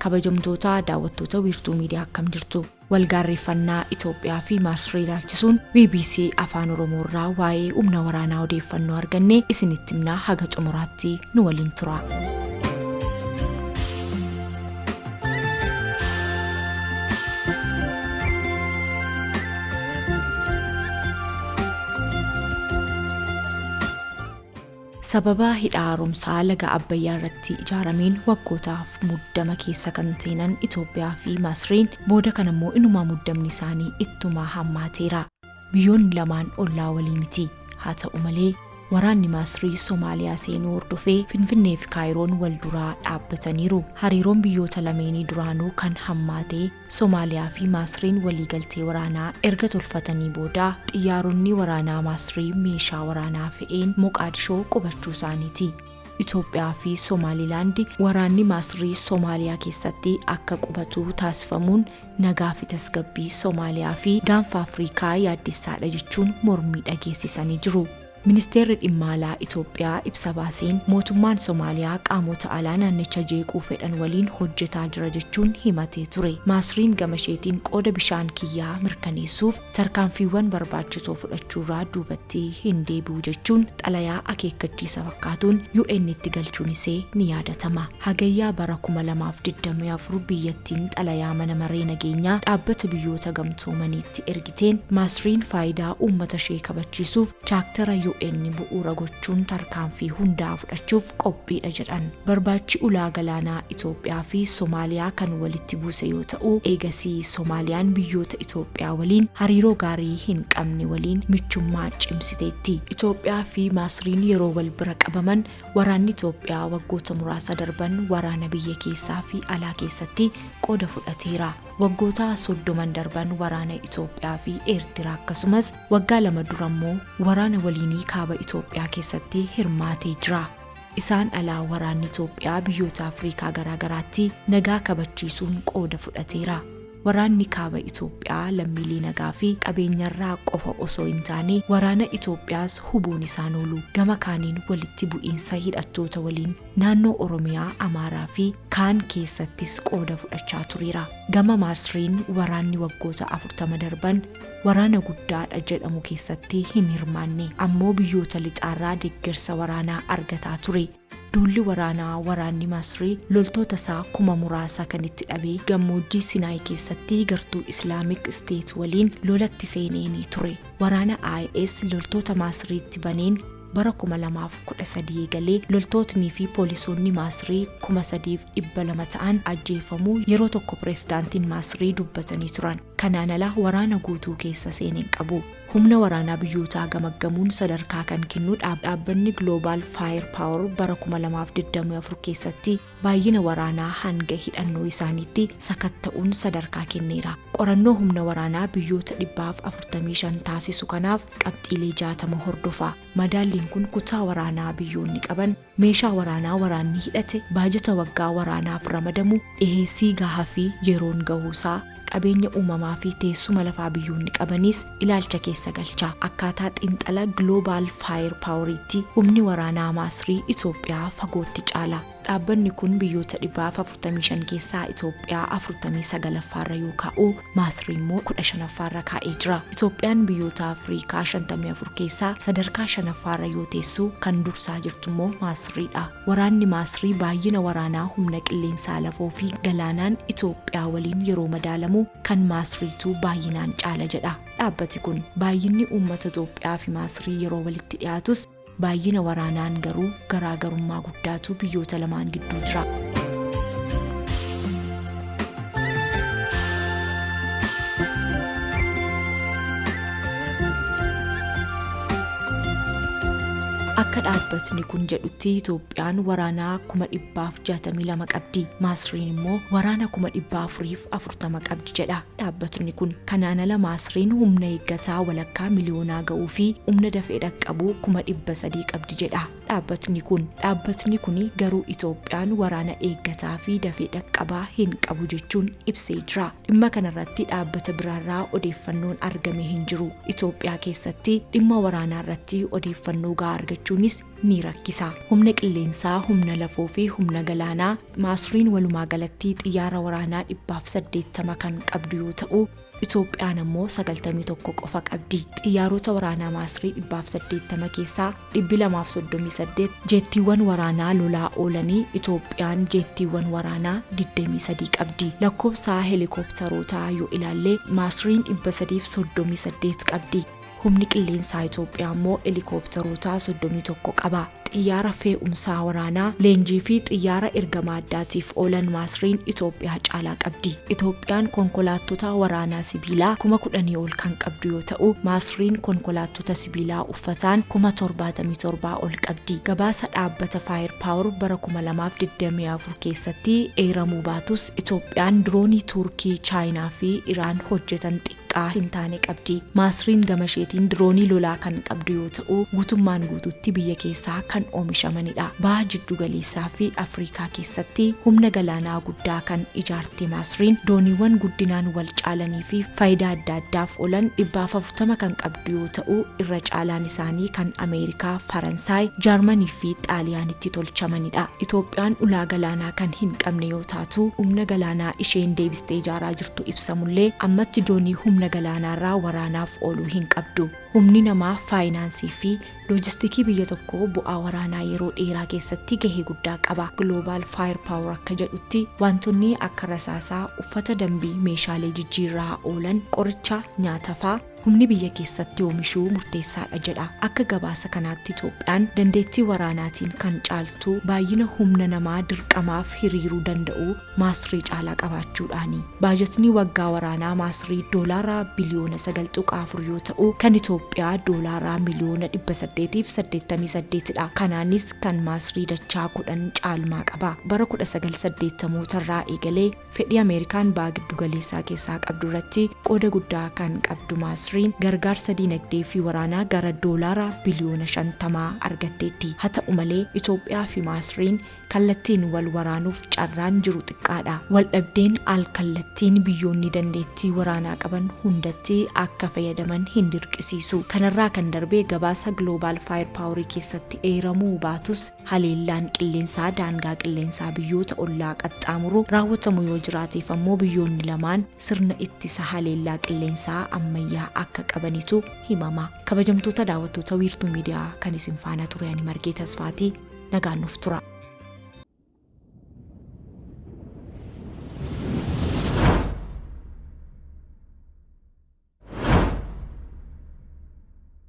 kabajamtoota daawwattoota wiirtuu miidiyaa akkam jirtu. Walgaarreeffannaa Itoophiyaa fi Masrii ilaalchisuun BBC Afaan Oromoo irraa waa'ee humna waraanaa odeeffannoo arganne isinitti himnaa haga xumuraatti nu waliin tura. Sababa hidha haaromsaa laga Abbayyaa irratti ijaarameen waggootaaf muddama keessa kan seenan Itoophiyaa fi Masriin booda kan immoo inuma muddamni isaanii ittuma hammaateera. Biyyoonni lamaan ollaa walii miti. Haa ta'u malee waraanni Masrii Somaaliyaa seenuu hordofee Finfinnee fi Kaayiroon wal duraa dhaabbataniiru. Hariiroon biyyoota lameenii duraanuu kan hammaatee Somaaliyaa fi Masriin waliigaltee waraanaa erga tolfatanii booda xiyyaaronni waraanaa Masrii meeshaa waraanaa fe'een Moqaadishoo qubachuu isaaniiti. Itoophiyaa fi Somaalilaand waraanni Masrii Somaaliyaa keessatti akka qubatu taasifamuun nagaa fi tasgabbii Somaaliyaa fi gaanfa Afrikaa yaaddessaadha jechuun mormii dhageessisanii jiru. Ministeerri dhimma alaa Itoophiyaa ibsa baaseen mootummaan Somaaliyaa qaamota alaa naannicha jeequu fedhan waliin hojjetaa jira jechuun himatee ture. Masriin gamasheetiin qooda bishaan kiyyaa mirkaneessuuf tarkaanfiiwwan barbaachisoo fudhachuurraa duubatti hin deebi'u jechuun xalayaa akeekkachiisa fakkaatuun UN itti galchuun isee ni yaadatama. Hagayyaa bara 2024 biyyattiin xalayaa mana maree nageenyaa dhaabbata biyyoota gamtoomaniitti ergiteen Masriin faayidaa uummata ishee kabachiisuuf chaaktara UN bu'uura gochuun tarkaanfii hundaa fudhachuuf qophiidha jedhan. Barbaachi ulaa galaanaa Itoophiyaa fi Somaaliyaa kan walitti buuse yoo ta'u, eegasii Somaaliyaan biyyoota Itoophiyaa waliin hariiroo gaarii hin qabne waliin michummaa cimsiteetti. Itoophiyaa fi Masriin yeroo wal bira qabaman waraanni Itoophiyaa waggoota muraasa darban waraana biyya keessaa fi alaa keessatti qooda fudhateera. Waggoota 30 darban waraana Itoophiyaa fi Eertiraa akkasumas waggaa 2 dura immoo waraana waliinii kaaba Itoophiyaa keessatti hirmaatee jira. Isaan alaa waraanni Itoophiyaa biyyoota Afrikaa garaagaraatti nagaa kabachiisuun qooda fudhateera. Waraanni kaaba Itoophiyaa lammiilee nagaa fi qabeenyarraa qofa osoo hin taane waraana Itoophiyaas hubuun isaan oolu. Gama kaaniin walitti bu'iinsa hidhattoota waliin naannoo Oromiyaa, Amaaraa fi kaan keessattis qooda fudhachaa tureera. Gama Masriin waraanni waggoota 40 darban waraana guddaadha jedhamu keessatti hin hirmaanne ammoo biyyoota lixaarraa deeggarsa waraanaa argataa ture. Duulli waraanaa waraanni Masrii loltoota isaa kuma muraasa kan itti dhabee gammoojjii Sinaay keessatti gartuu Islaamic State waliin lolatti seenee ture. Waraana IS loltoota Masriitti baneen bara 2013 galee loltootni fi poolisoonni Masrii 3,200 ta'an ajjeefamuu yeroo tokko pirezidaantiin Masrii dubbatanii turan. Kanaan ala waraana guutuu keessa seeneen qabu. Humna waraanaa biyyootaa gamaggamuun sadarkaa kan kennu dhaabbanni Global Firepower bara 2024 keessatti baay'ina waraanaa hanga hidhannoo isaaniitti sakatta'uun sadarkaa kenneera. Qorannoo humna waraanaa biyyoota 145 taasisu kanaaf qabxiilee 60 hordofa. Madaalliin kun kutaa waraanaa biyyoonni qaban, meeshaa waraanaa waraanni hidhate, baajata waggaa waraanaaf ramadamu, dhiheessii gahaa fi yeroon gahuusaa, qabeenya uumamaa fi teessuma lafaa biyyoonni qabanis ilaalcha keessa galcha. Akkaataa xiinxala Global Firepoweritti humni waraanaa Masrii Itoophiyaa fagootti caala. Dhaabbanni kun biyyoota 145 keessaa Itoophiyaa 49ffaarra yoo kaa'u, Masrii immoo 15ffaarra kaa'ee jira. Itoophiyaan biyyoota Afrikaa 54 keessaa sadarkaa 5ffaarra yoo teessu, kan dursaa jirtu immoo Masriidha. Waraanni Masrii baay'ina waraanaa humna qilleensaa lafoo fi galaanaan Itoophiyaa waliin yeroo madaalamu kan Masriitu baay'inaan caala jedha. Dhaabbati kun baay'inni uummata Itoophiyaa fi Masrii yeroo walitti dhiyaatus baay'ina waraanaan garuu garaagarummaa guddaatu biyyoota lamaan gidduu jira. Akka dhaabbatni kun jedhutti Itoophiyaan waraanaa 162 qabdi. Masriin immoo waraana 440 qabdi jedha dhaabbatni kun. Kanaan ala Masriin humna eeggataa walakkaa miliyoonaa ga'uu fi humna dafee dhaqqabuu 300 qabdi jedha dhaabbatni kun. Dhaabbatni kun garuu Itoophiyaan waraana eeggataa fi dafee dhaqqabaa hin qabu jechuun ibsee jira. Dhimma kanarratti dhaabbata biraarraa odeeffannoon argame hin jiru. Itoophiyaa keessatti dhimma waraanaa irratti odeeffannoo gahaa argachuun qabaachuunis ni rakkisa. Humna qilleensaa, humna lafoo fi humna galaanaa Masriin walumaa galatti xiyyaara waraanaa 180 kan qabdu yoo ta'u Itoophiyaan ammoo 91 qofa qabdi. Xiyyaarota waraanaa Masrii 180 keessaa 238 jeettiiwwan waraanaa lolaa oolanii Itoophiyaan jeettiiwwan waraanaa 23 qabdi. Lakkoofsa helikoophterootaa yoo ilaalle Masriin 338 qabdi. Humni qilleensaa Itoophiyaa ammoo helikoophterootaa 31 qaba. Xiyyaara fe'umsaa waraanaa leenjii fi xiyyaara ergama addaatiif oolan Masriin Itoophiyaa caalaa qabdi. Itoophiyaan konkolaattota waraanaa sibiilaa 10,000 ol kan qabdu yoo ta'u Masriin konkolaattota sibiilaa uffataan 77 ol qabdi. Gabaasa dhaabbata Firepower bara 2024 keessatti eeramuu baatus Itoophiyaan diroonii Turkii, Chaayinaa fi Iraan hojjetan xiqqaa hin taane qabdi. Masriin gamasheetiin diroonii lolaa kan qabdu yoo ta'u guutummaan guututti biyya keessaa kan oomishamanidha. Baha jiddu galeessaa fi Afrikaa keessatti humna galaanaa guddaa kan ijaarte Masriin dooniiwwan guddinaan wal caalanii fi faayidaa adda addaaf oolan 140 kan qabdu yoo ta'u irra caalaan isaanii kan Ameerikaa, Faransaay, Jarmanii fi Xaaliyaanitti tolchamanidha. Itoophiyaan ulaa galaanaa kan hin qabne yoo taatu humna galaanaa isheen deebistee ijaaraa jirtu ibsamullee ammatti doonii humna galaanaarraa waraanaaf ooluu hin qabdu. Humni namaa, faayinaansii fi loojistikii biyya tokkoo bu'aa waraanaa yeroo dheeraa keessatti gahee guddaa qaba. Global Firepower akka jedhutti wantoonni akka rasaasaa, uffata dambii, meeshaalee jijjiirraa oolan, qoricha, nyaata fa'aa humni biyya keessatti oomishuu murteessaadha jedha. Akka gabaasa kanaatti Itoophiyaan dandeettii waraanaatiin kan caaltu baay'ina humna namaa dirqamaaf hiriiruu danda'u Masrii caalaa qabaachuudhaani. Baajetni waggaa waraanaa Masrii doolaara biliyoona 9.4 yoo ta'u kan Itoophiyaa doolaara miliyoona 888dha. Kanaanis kan Masrii dachaa 10 caalmaa qaba. Bara 1980 eegalee fedhii Ameerikaan baha giddu galeessaa keessaa qabdu irratti qooda guddaa kan qabdu Masriin gargaarsa dinagdee fi waraanaa gara doolaara biliyoona 50 argatteetti. Haa ta'u malee Itoophiyaa fi Masriin kallattiin wal waraanuuf carraan jiru xiqqaadha. Wal dhabdeen al kallattiin biyyoonni dandeettii waraanaa qaban hundatti akka fayyadaman hin dirqisiisu. Kanarraa kan darbee gabaasa Global Firepower keessatti eeramuu baatus haleellaan qilleensaa daangaa qilleensaa biyyoota ollaa qaxxaamuru raawwatamu yoo jiraateef ammoo biyyoonni lamaan sirna ittisa haleellaa qilleensaa ammayyaa akka qabanitu himama. Kabajamtoota daawwattoota wiirtuu miidiyaa kan isin faana ture ani Margee Tasfaatii nagaan nuuf tura.